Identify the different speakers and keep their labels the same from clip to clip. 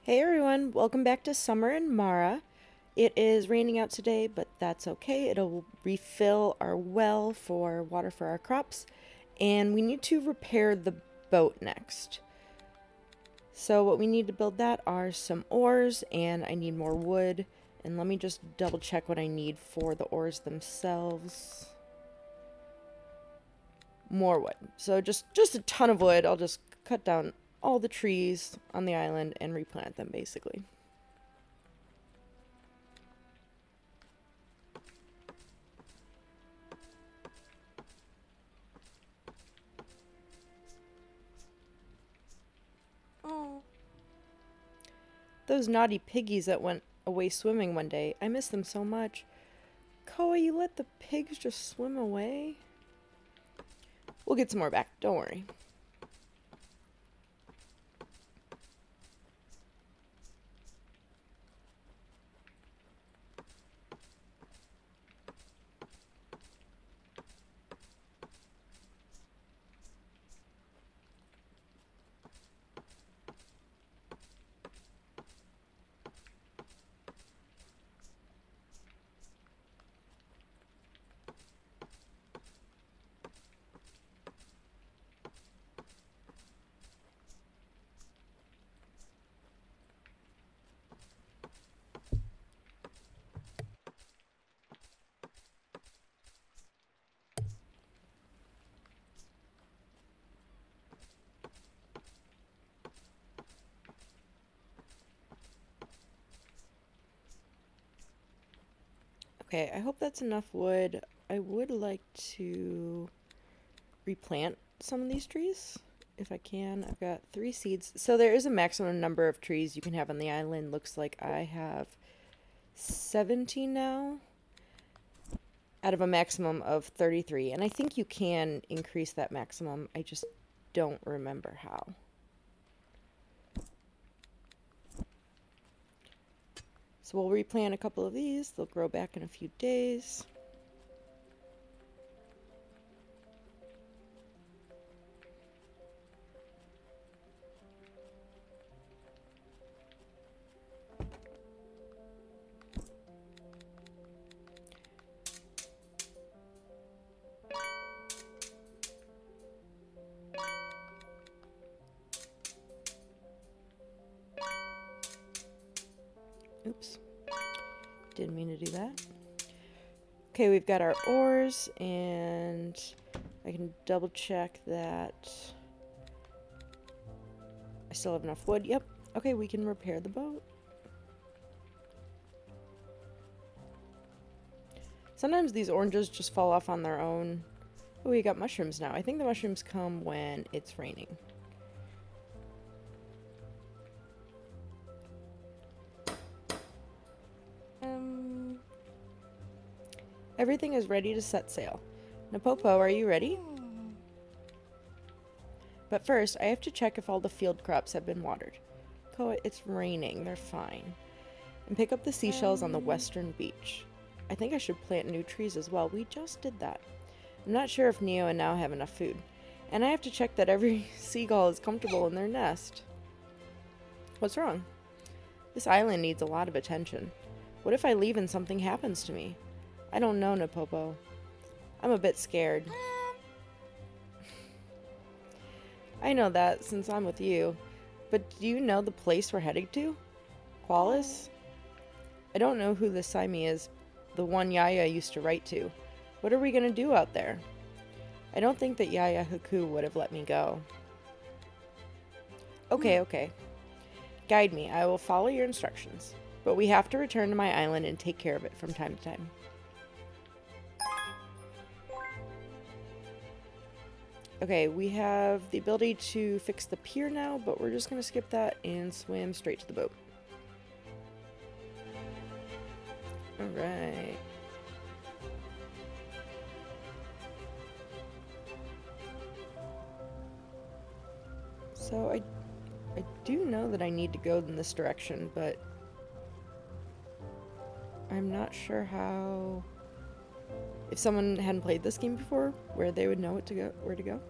Speaker 1: Hey everyone, welcome back to Summer and Mara. It is raining out today, but that's okay. It'll refill our well for water for our crops, and we need to repair the boat next. So what we need to build that are some oars, and I need more wood. And let me just double check what I need for the oars themselves. More wood. So just a ton of wood. I'll just cut down all the trees on the island and replant them basically. Oh. Those naughty piggies that went away swimming one day. I miss them so much. Koa, you let the pigs just swim away? We'll get some more back, don't worry. Okay, I hope that's enough wood. I would like to replant some of these trees, if I can. I've got 3 seeds. So there is a maximum number of trees you can have on the island. Looks like I have 17 now, out of a maximum of 33. And I think you can increase that maximum. I just don't remember how. So we'll replant a couple of these. They'll grow back in a few days. Oops. Didn't mean to do that. Okay, we've got our oars, and I can double check that I still have enough wood. Yep. Okay, we can repair the boat. Sometimes these oranges just fall off on their own. Oh, we got mushrooms now. I think the mushrooms come when it's raining. Everything is ready to set sail. Napopo, are you ready? But first, I have to check if all the field crops have been watered. Koa, it's raining. They're fine. And pick up the seashells on the western beach. I think I should plant new trees as well. We just did that. I'm not sure if Neo and Now have enough food. And I have to check that every seagull is comfortable in their nest. What's wrong? This island needs a lot of attention. What if I leave and something happens to me? I don't know, Napopo. I'm a bit scared. I know that since I'm with you. But do you know the place we're heading to? Qälis? I don't know who this Simi is. The one Yaya used to write to. What are we gonna do out there? I don't think that Yaya Haku would have let me go. Okay. Guide me. I will follow your instructions. But we have to return to my island and take care of it from time to time. Okay, we have the ability to fix the pier now, but we're just going to skip that and swim straight to the boat. Alright. So I do know that I need to go in this direction, but I'm not sure how... If someone hadn't played this game before, where they would know where to go.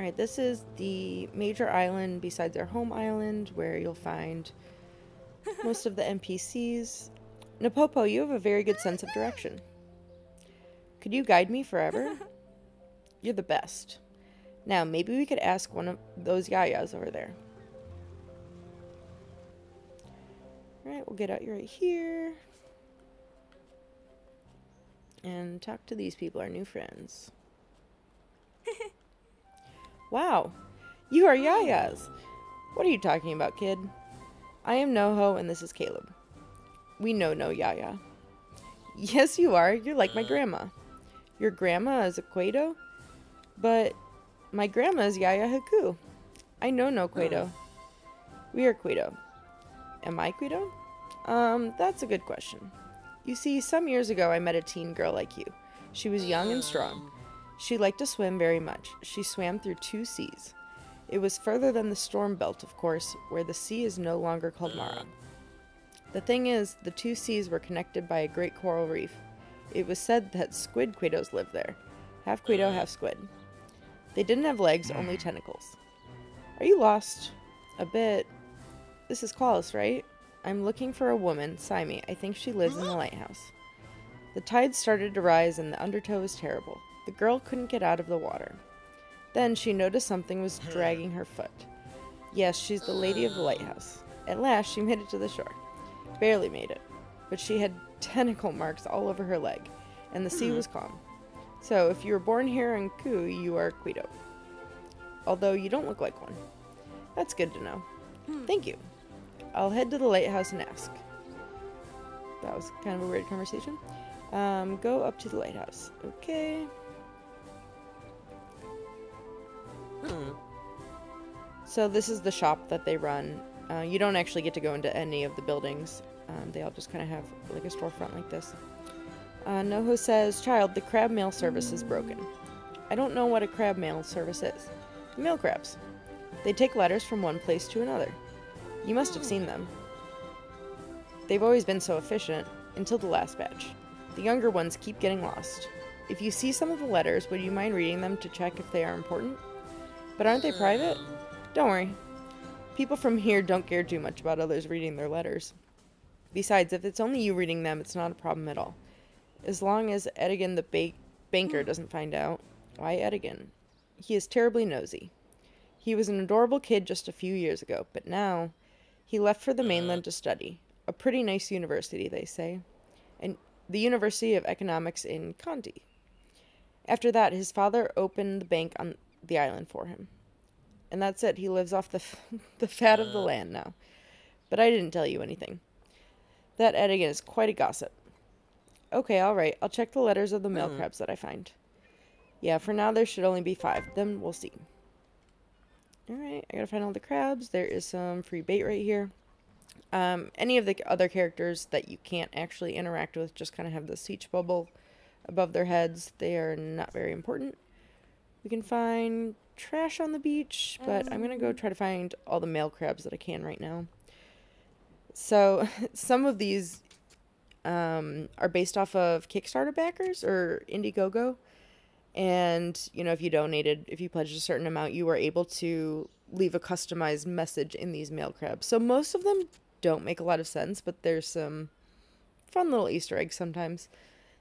Speaker 1: Alright, this is the major island besides our home island where you'll find most of the NPCs. Napopo, you have a very good sense of direction. Could you guide me forever? You're the best. Now, maybe we could ask one of those yayas over there. Alright, we'll get out right here. And talk to these people, our new friends. Wow, you are yayas. What are you talking about, kid? I am Noho, and this is Caleb. We know no yaya. Yes, you are. You're like my grandma. Your grandma is a Quado? But my grandma is Yaya Haku. I know no Quado. We are Quado. Am I Quado? That's a good question. You see, some years ago I met a teen girl like you. She was young and strong. She liked to swim very much. She swam through 2 seas. It was further than the storm belt, of course, where the sea is no longer called Mara. The thing is, the 2 seas were connected by a great coral reef. It was said that squid Quados lived there. Half Quado, half squid. They didn't have legs, only tentacles. Are you lost? A bit. This is Qälis, right? I'm looking for a woman, Saimi. I think she lives in the lighthouse. The tide started to rise and the undertow was terrible. The girl couldn't get out of the water. Then she noticed something was dragging her foot. Yes, she's the lady of the lighthouse. At last, she made it to the shore. Barely made it. But she had tentacle marks all over her leg, and the sea was calm. So, if you were born here in Ku, you are Quito. Although you don't look like one. That's good to know. Thank you. I'll head to the lighthouse and ask. That was kind of a weird conversation. Go up to the lighthouse. Okay. So this is the shop that they run. You don't actually get to go into any of the buildings. They all just kind of have like a storefront like this. Noho says, Child, the crab mail service is broken. I don't know what a crab mail service is. The mail crabs. They take letters from one place to another. You must have seen them. They've always been so efficient, until the last batch. The younger ones keep getting lost. If you see some of the letters, would you mind reading them to check if they are important? But aren't they private? Don't worry. People from here don't care too much about others reading their letters. Besides, if it's only you reading them, it's not a problem at all. As long as Edigan the banker doesn't find out. Why Edigan? He is terribly nosy. He was an adorable kid just a few years ago, but now he left for the mainland to study. A pretty nice university, they say. And the University of Economics in Kanti. After that, his father opened the bank on the island for him. And that's it. He lives off the fat of the land now. But I didn't tell you anything. That Edigan is quite a gossip. Okay, alright. I'll check the letters of the mail crabs that I find. Yeah, for now there should only be 5. Then we'll see. Alright, I gotta find all the crabs. There is some free bait right here. Any of the other characters that you can't actually interact with just kind of have the speech bubble above their heads. They are not very important. We can find trash on the beach, but I'm gonna go try to find all the male crabs that I can right now. So, some of these are based off of Kickstarter backers or Indiegogo. And, you know, if you pledged a certain amount, you were able to leave a customized message in these male crabs. So most of them don't make a lot of sense, but there's some fun little Easter eggs sometimes.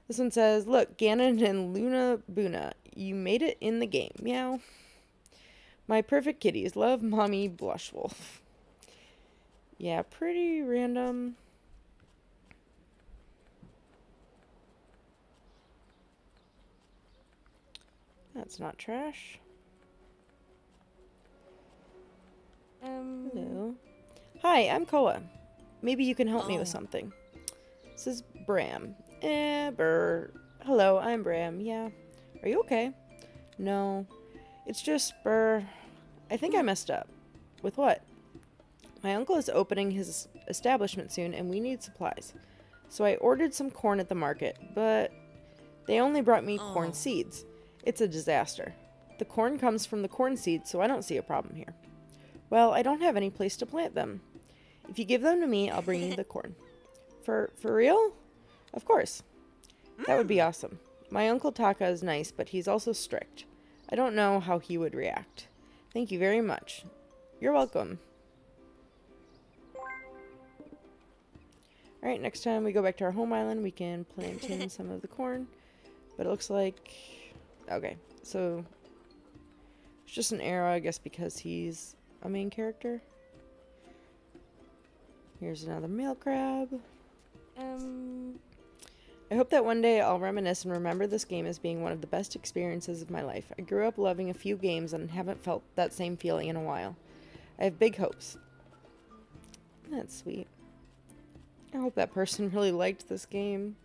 Speaker 1: This one says, look, Ganon and Luna Buna, you made it in the game. Meow. My perfect kitties. Love, Mommy Blushwolf. Yeah, pretty random. That's not trash. Hello. Hi, I'm Koa. Maybe you can help me with something. This is Bram. Hello, I'm Bram. Yeah. Are you okay? No. It's just, I think I messed up. With what? My uncle is opening his establishment soon, and we need supplies. So I ordered some corn at the market, but they only brought me corn seeds. It's a disaster. The corn comes from the corn seeds, so I don't see a problem here. Well, I don't have any place to plant them. If you give them to me, I'll bring you the corn. For real? Of course. That would be awesome. My Uncle Taka is nice, but he's also strict. I don't know how he would react. Thank you very much. You're welcome. Alright, next time we go back to our home island, we can plant in some of the corn. But it looks like... Okay, so... It's just an arrow, I guess, because he's a main character. Here's another male crab. I hope that one day I'll reminisce and remember this game as being one of the best experiences of my life. I grew up loving a few games and haven't felt that same feeling in a while. I have big hopes. That's sweet. I hope that person really liked this game.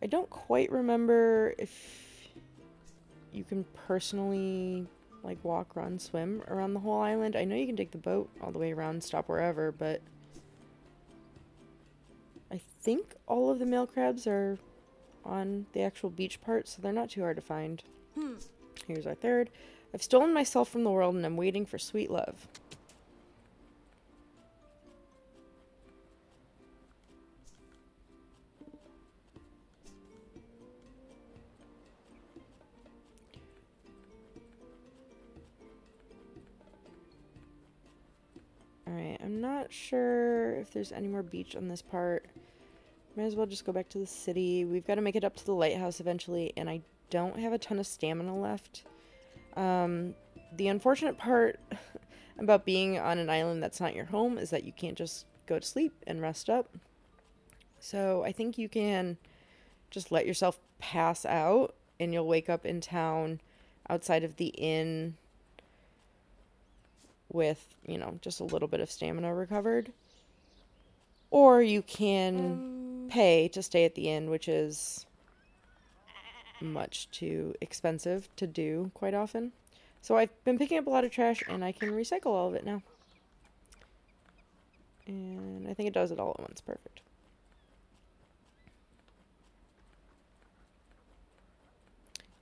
Speaker 1: I don't quite remember if you can personally like walk, run, swim around the whole island. I know you can take the boat all the way around, stop wherever, but I think all of the male crabs are on the actual beach part, so they're not too hard to find. Here's our third. I've stolen myself from the world and I'm waiting for sweet love. Alright, I'm not sure if there's any more beach on this part. Might as well just go back to the city. We've got to make it up to the lighthouse eventually, and I don't have a ton of stamina left. The unfortunate part about being on an island that's not your home is that you can't just go to sleep and rest up. So I think you can just let yourself pass out, and you'll wake up in town outside of the inn with, you know, just a little bit of stamina recovered. Or you can pay to stay at the inn, which is much too expensive to do quite often. So I've been picking up a lot of trash, and I can recycle all of it now. And I think it does it all at once. Perfect.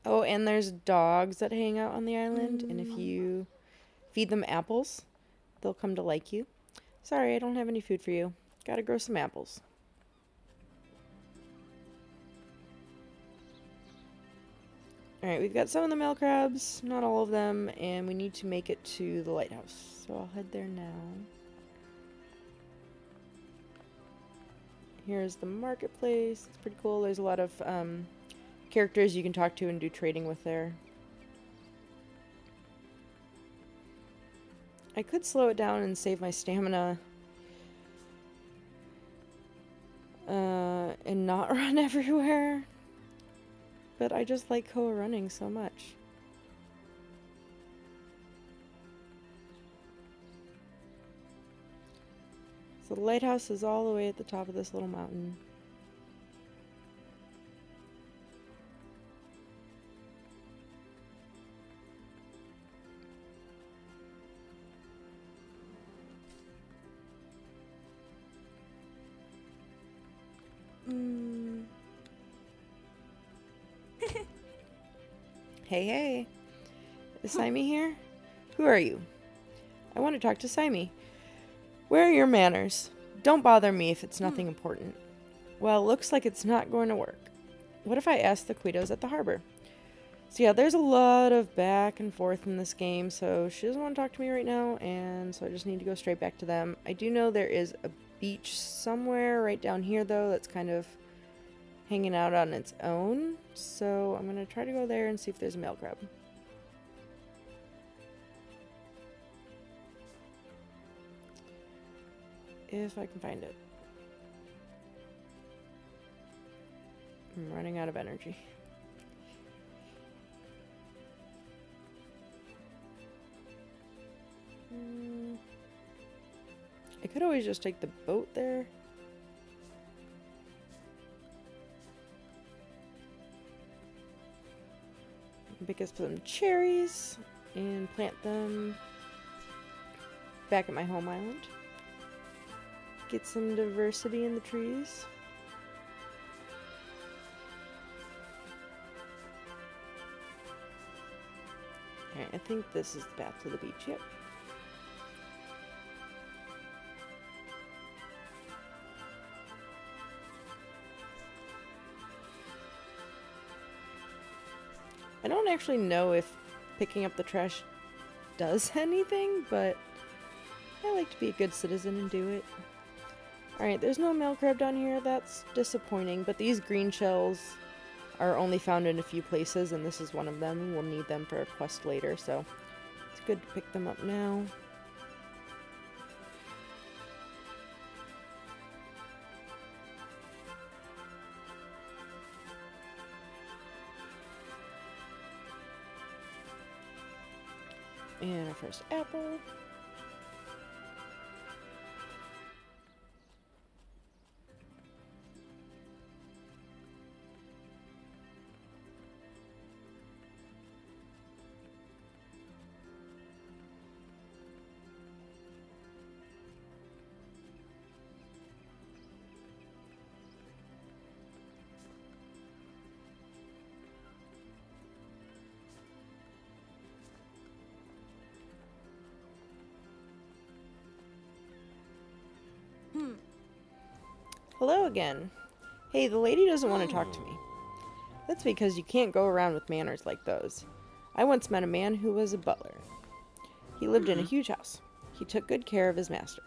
Speaker 1: Oh, and there's dogs that hang out on the island, and if you feed them apples, they'll come to like you. Sorry, I don't have any food for you. Gotta grow some apples. Alright, we've got some of the male crabs, not all of them, and we need to make it to the lighthouse. So I'll head there now. Here's the marketplace. It's pretty cool. There's a lot of characters you can talk to and do trading with there. I could slow it down and save my stamina and not run everywhere, but I just like Koa running so much. So the lighthouse is all the way at the top of this little mountain. Hey, hey. Is Simey here? Who are you? I want to talk to Simey. Where are your manners? Don't bother me if it's nothing important. Well, looks like it's not going to work. What if I ask the Queedos at the harbor? So yeah, there's a lot of back and forth in this game, so she doesn't want to talk to me right now, and so I just need to go straight back to them. I do know there is a beach somewhere right down here, though, that's kind of hanging out on its own, so I'm going to try to go there and see if there's a male crab. If I can find it. I'm running out of energy. I could always just take the boat there. Pick up some cherries and plant them back at my home island. Get some diversity in the trees. Alright, I think this is the path to the beach, yep. don't actually know if picking up the trash does anything, but I like to be a good citizen and do it. Alright, there's no mail crab down here. That's disappointing, but these green shells are only found in a few places, and this is one of them. We'll need them for a quest later, so it's good to pick them up now. And our first apple. Hello again. Hey, the lady doesn't want to talk to me. That's because you can't go around with manners like those. I once met a man who was a butler. He lived in a huge house. He took good care of his master.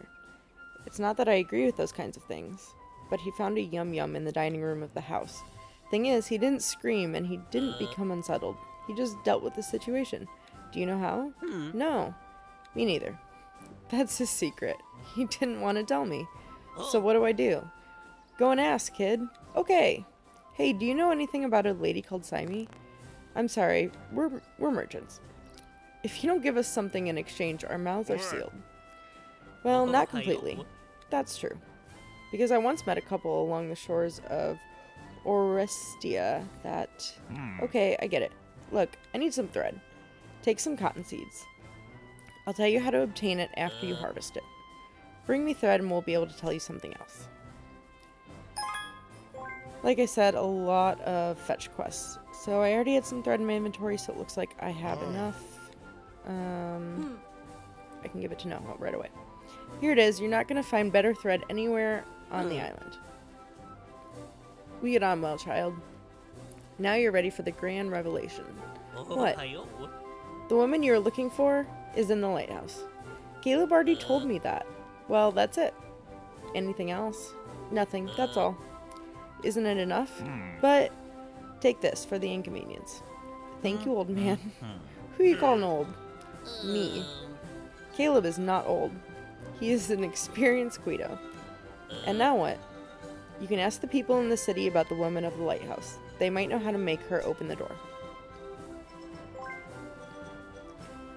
Speaker 1: It's not that I agree with those kinds of things, but he found a yum-yum in the dining room of the house. Thing is, he didn't scream and he didn't become unsettled. He just dealt with the situation. Do you know how? No. Me neither. That's his secret. He didn't want to tell me. So what do? Go and ask, kid. Okay. Hey, do you know anything about a lady called Simey? I'm sorry, we're merchants. If you don't give us something in exchange, our mouths are sealed. Well, not completely. That's true. Because I once met a couple along the shores of Orestia that... Okay, I get it. Look, I need some thread. Take some cotton seeds. I'll tell you how to obtain it after you harvest it. Bring me thread and we'll be able to tell you something else. Like I said, a lot of fetch quests. So I already had some thread in my inventory, so it looks like I have enough. I can give it to Noho right away. Here it is. You're not going to find better thread anywhere on the island. We get on well, child. Now you're ready for the grand revelation. What? The woman you're looking for is in the lighthouse. Caleb already told me that. Well, that's it. Anything else? Nothing. That's all. Isn't it enough? But take this for the inconvenience. Thank you, old man. Who you calling old? Me. Caleb is not old. He is an experienced Guido. And now what? You can ask the people in the city about the woman of the lighthouse. They might know how to make her open the door.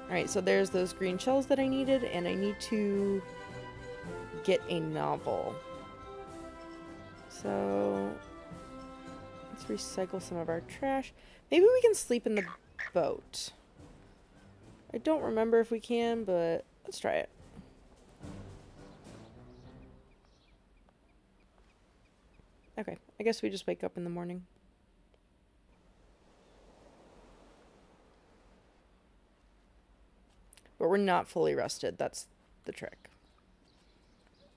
Speaker 1: Alright, so there's those green shells that I needed, and I need to get a novel. So let's recycle some of our trash. Maybe we can sleep in the boat. I don't remember if we can, but let's try it. Okay, I guess we just wake up in the morning. But we're not fully rested, that's the trick.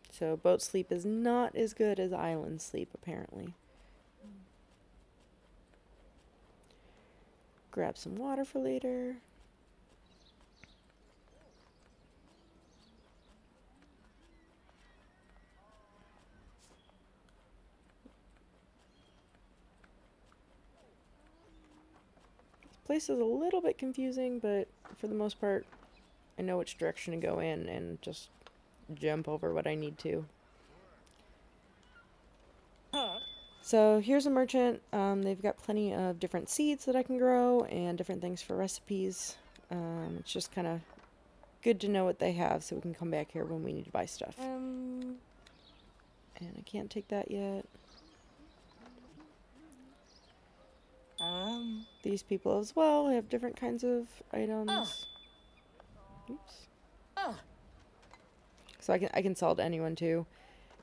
Speaker 1: So boat sleep is not as good as island sleep, apparently. Grab some water for later. This place is a little bit confusing, but for the most part, I know which direction to go in and just jump over what I need to. So here's a merchant. They've got plenty of different seeds that I can grow and different things for recipes. It's just kind of good to know what they have so we can come back here when we need to buy stuff. And I can't take that yet. These people as well have different kinds of items. Oops. So I can sell to anyone too.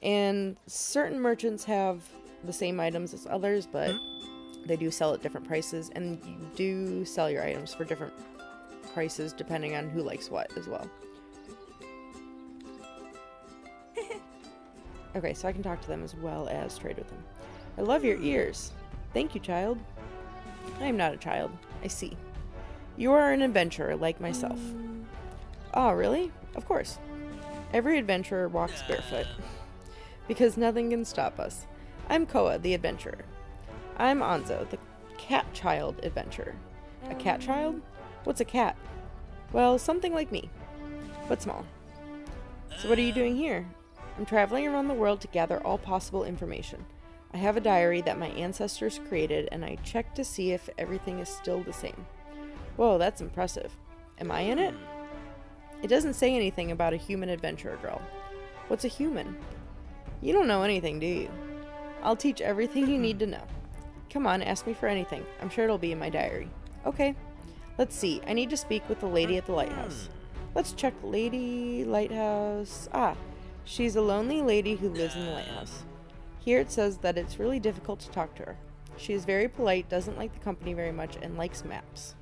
Speaker 1: And certain merchants have the same items as others, but they do sell at different prices, and you do sell your items for different prices depending on who likes what as well. Okay, so I can talk to them as well as trade with them. I love your ears. Thank you, child. I am not a child. I see. You are an adventurer like myself. Oh, really? Of course. Every adventurer walks barefoot. Because nothing can stop us. I'm Koa, the adventurer. I'm Anzo, the cat child adventurer. A cat child? What's a cat? Well, something like me, but smaller. So what are you doing here? I'm traveling around the world to gather all possible information. I have a diary that my ancestors created, and I check to see if everything is still the same. Whoa, that's impressive. Am I in it? It doesn't say anything about a human adventurer girl. What's a human? You don't know anything, do you? I'll teach everything you need to know. Come on, ask me for anything. I'm sure it'll be in my diary. Okay. Let's see. I need to speak with the lady at the lighthouse. Let's check Lady Lighthouse. Ah, she's a lonely lady who lives in the lighthouse. Here it says that it's really difficult to talk to her. She is very polite, doesn't like the company very much, and likes maps.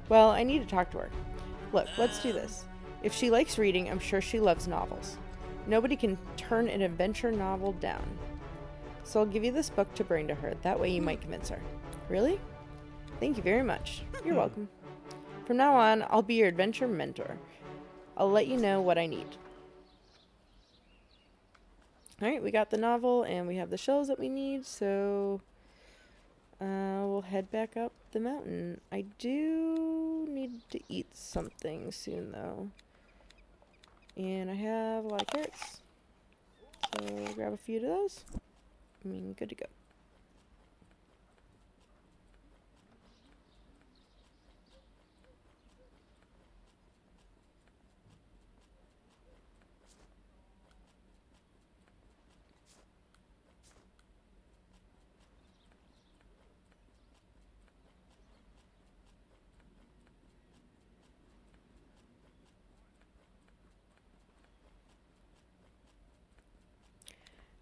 Speaker 1: Well, I need to talk to her. Look, let's do this. If she likes reading, I'm sure she loves novels. Nobody can turn an adventure novel down. So I'll give you this book to bring to her. That way you might convince her. Really? Thank you very much. You're welcome. From now on, I'll be your adventure mentor. I'll let you know what I need. Alright, we got the novel and we have the shells that we need, so we'll head back up the mountain. I do need to eat something soon, though. And I have a lot of carrots. So grab a few of those. Good to go.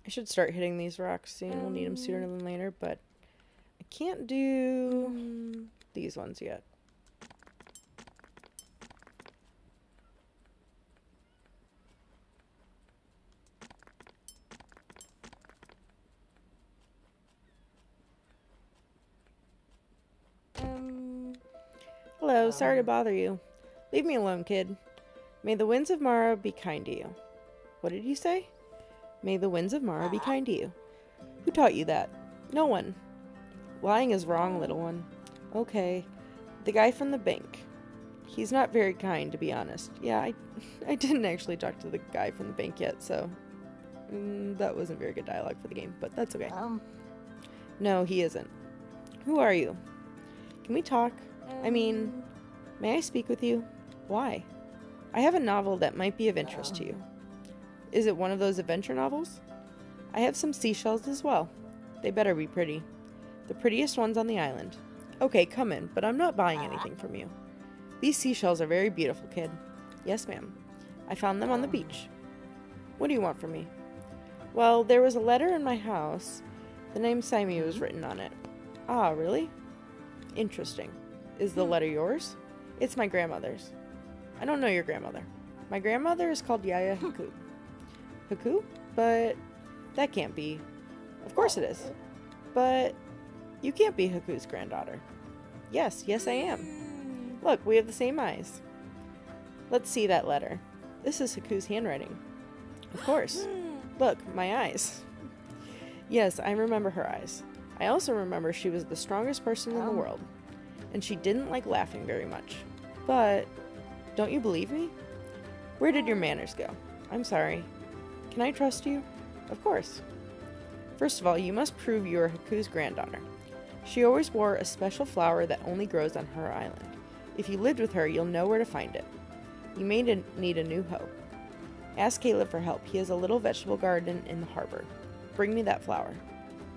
Speaker 1: I should start hitting these rocks soon. We'll need them sooner than later, but I can't do these ones yet. Hello, sorry to bother you. Leave me alone, kid. May the winds of Mara be kind to you. What did you say? May the winds of Mara be kind to you. Who taught you that? No one. Lying is wrong, little one. Okay. The guy from the bank. He's not very kind, to be honest. Yeah, I didn't actually talk to the guy from the bank yet, so that wasn't very good dialogue for the game, but that's okay. No, he isn't. Who are you? Can we talk? I mean, may I speak with you? Why? I have a novel that might be of interest to you. Is it one of those adventure novels? I have some seashells as well. They better be pretty. The prettiest ones on the island. Okay, come in, but I'm not buying anything from you. These seashells are very beautiful, kid. Yes, ma'am. I found them on the beach. What do you want from me? Well, there was a letter in my house. The name Simei was written on it. Ah, really? Interesting. Is the letter yours? It's my grandmother's. I don't know your grandmother. My grandmother is called Yaya Haku. Haku? But that can't be. Of course it is. But you can't be Haku's granddaughter. Yes, I am. Look, we have the same eyes. Let's see that letter. This is Haku's handwriting. Of course. Look, my eyes. Yes, I remember her eyes. I also remember she was the strongest person in the world. And she didn't like laughing very much. But, don't you believe me? Where did your manners go? I'm sorry. Can I trust you? Of course. First of all, you must prove you are Haku's granddaughter. She always wore a special flower that only grows on her island. If you lived with her, you'll know where to find it. You may need a new hoe. Ask Caleb for help. He has a little vegetable garden in the harbor. Bring me that flower.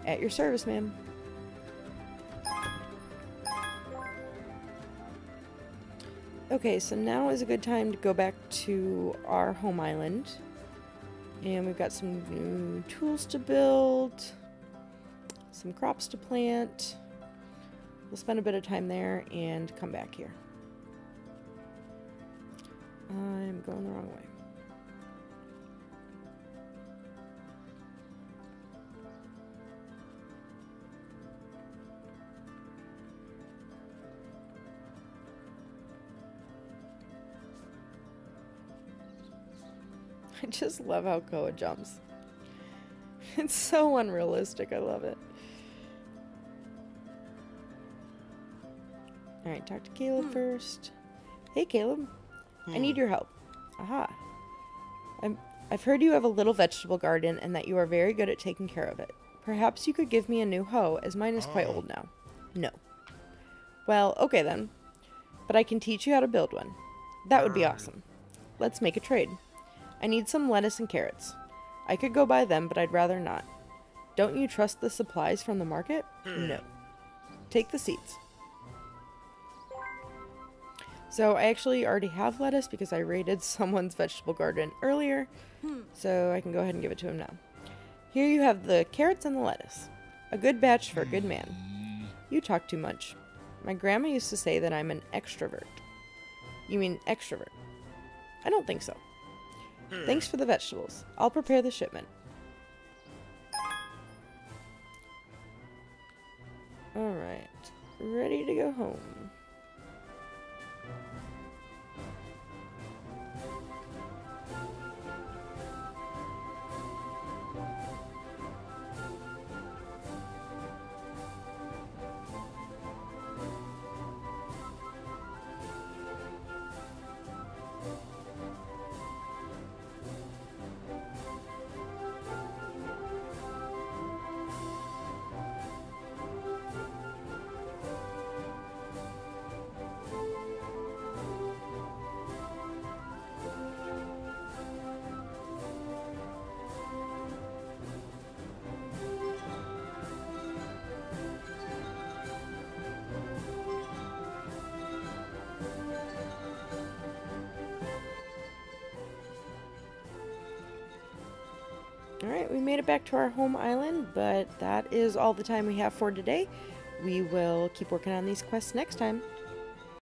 Speaker 1: At your service, ma'am. Okay, so now is a good time to go back to our home island. And we've got some new tools to build, some crops to plant. We'll spend a bit of time there and come back here. I'm going the wrong way. I just love how Koa jumps. It's so unrealistic. I love it. Alright, talk to Caleb first. Hey, Caleb. I need your help. Aha. I've heard you have a little vegetable garden and that you are very good at taking care of it. Perhaps you could give me a new hoe, as mine is quite old now. No. Well, okay then. But I can teach you how to build one. That would be awesome. Let's make a trade. I need some lettuce and carrots. I could go buy them, but I'd rather not. Don't you trust the supplies from the market? No. Take the seeds. So I actually already have lettuce because I raided someone's vegetable garden earlier. So I can go ahead and give it to him now. Here you have the carrots and the lettuce. A good batch for a good man. You talk too much. My grandma used to say that I'm an extrovert. You mean extrovert? I don't think so. Thanks for the vegetables. I'll prepare the shipment. Alright. Ready to go home. Alright, we made it back to our home island, but that is all the time we have for today. We will keep working on these quests next time.